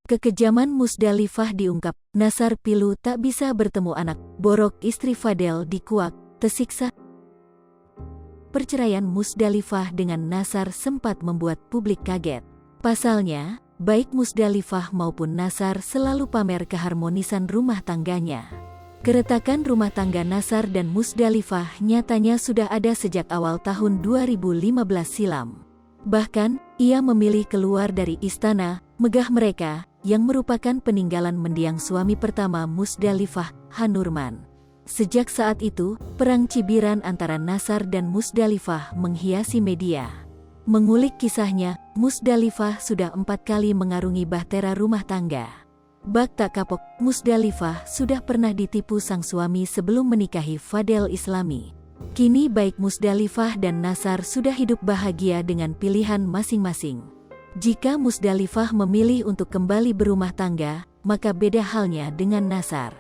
Kekejaman Musdalifah diungkap, Nasar pilu tak bisa bertemu anak, borok istri Fadel dikuak, tersiksa. Perceraian Musdalifah dengan Nasar sempat membuat publik kaget. Pasalnya, baik Musdalifah maupun Nasar selalu pamer keharmonisan rumah tangganya. Keretakan rumah tangga Nasar dan Musdalifah nyatanya sudah ada sejak awal tahun 2015 silam. Bahkan, ia memilih keluar dari istana megah mereka, yang merupakan peninggalan mendiang suami pertama Musdalifah, Hanurman. Sejak saat itu, perang cibiran antara Nasar dan Musdalifah menghiasi media. Mengulik kisahnya, Musdalifah sudah 4 kali mengarungi bahtera rumah tangga. Bak tak kapok, Musdalifah sudah pernah ditipu sang suami sebelum menikahi Fadel Islami. Kini baik Musdalifah dan Nasar sudah hidup bahagia dengan pilihan masing-masing. Jika Musdalifah memilih untuk kembali berumah tangga, maka beda halnya dengan Nasar.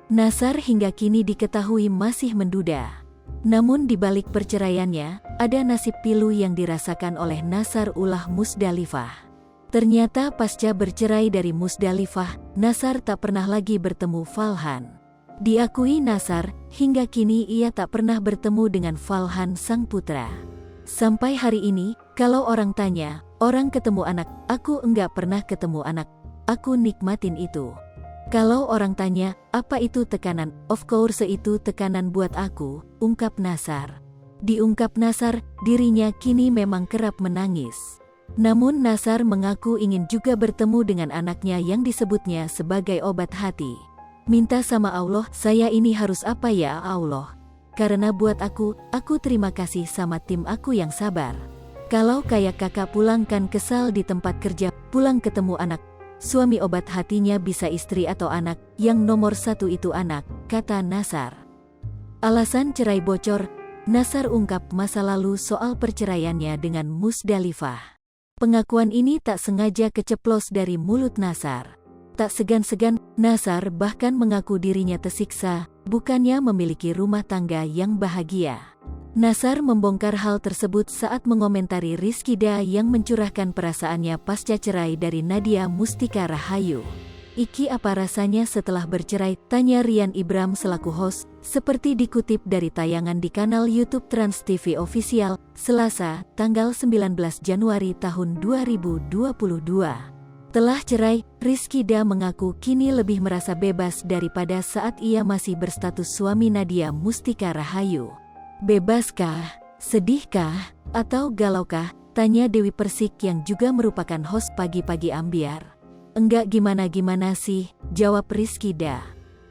Nasar hingga kini diketahui masih menduda. Namun di balik perceraiannya, ada nasib pilu yang dirasakan oleh Nasar ulah Musdalifah. Ternyata pasca bercerai dari Musdalifah, Nasar tak pernah lagi bertemu Falhan. Diakui Nasar, hingga kini ia tak pernah bertemu dengan Falhan sang putra. Sampai hari ini, kalau orang tanya, orang ketemu anak, aku enggak pernah ketemu anak, aku nikmatin itu. Kalau orang tanya, apa itu tekanan? Of course itu tekanan buat aku, ungkap Nasar. Diungkap Nasar, dirinya kini memang kerap menangis. Namun Nasar mengaku ingin juga bertemu dengan anaknya yang disebutnya sebagai obat hati. Minta sama Allah, saya ini harus apa ya Allah? Karena buat aku terima kasih sama tim aku yang sabar. Kalau kayak kakak pulangkan kesal di tempat kerja, pulang ketemu anak. Suami obat hatinya bisa istri atau anak, yang nomor satu itu anak, kata Nasar. Alasan cerai bocor, Nasar ungkap masa lalu soal perceraiannya dengan Musdalifah. Pengakuan ini tak sengaja keceplos dari mulut Nasar. Tak segan-segan, Nasar bahkan mengaku dirinya tersiksa, bukannya memiliki rumah tangga yang bahagia. Nasar membongkar hal tersebut saat mengomentari Rizkida yang mencurahkan perasaannya pasca cerai dari Nadia Mustika Rahayu. Iki apa rasanya setelah bercerai? Tanya Rian Ibram selaku host, seperti dikutip dari tayangan di kanal YouTube Trans TV Official, Selasa, tanggal 19 Januari tahun 2022. Telah cerai, Rizkida mengaku kini lebih merasa bebas daripada saat ia masih berstatus suami Nadia Mustika Rahayu. Bebaskah? Sedihkah? Atau galaukah? Tanya Dewi Persik yang juga merupakan host Pagi-Pagi Ambiar. Enggak gimana-gimana sih, jawab Rizkida.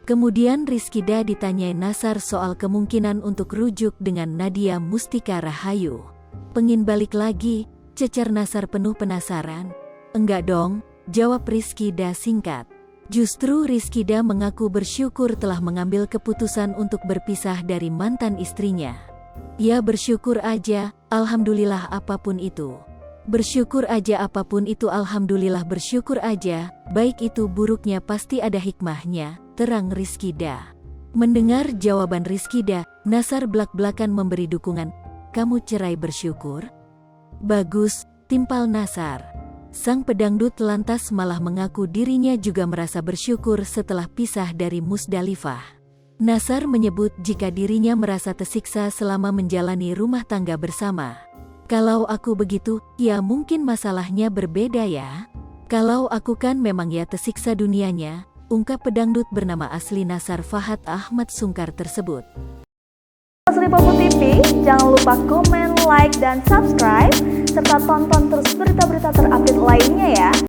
Kemudian Rizkida ditanyai Nasar soal kemungkinan untuk rujuk dengan Nadia Mustika Rahayu. Pengin balik lagi? Cecer Nasar penuh penasaran. Enggak dong, jawab Rizkida singkat. Justru Rizkida mengaku bersyukur telah mengambil keputusan untuk berpisah dari mantan istrinya. Ia bersyukur aja, alhamdulillah apapun itu. Bersyukur aja apapun itu alhamdulillah bersyukur aja, baik itu buruknya pasti ada hikmahnya, terang Rizkida. Mendengar jawaban Rizkida, Nasar belak-belakan memberi dukungan. Kamu cerai bersyukur? Bagus, timpal Nasar. Sang pedangdut lantas malah mengaku dirinya juga merasa bersyukur setelah pisah dari Musdalifah. Nasar menyebut jika dirinya merasa tersiksa selama menjalani rumah tangga bersama. Kalau aku begitu, ya mungkin masalahnya berbeda ya. Kalau aku kan memang ya tersiksa dunianya, ungkap pedangdut bernama asli Nasar Fahad Ahmad Sungkar tersebut. Seripopo TV, jangan lupa komen, like, dan subscribe, serta tonton terus berita-berita terupdate lainnya ya.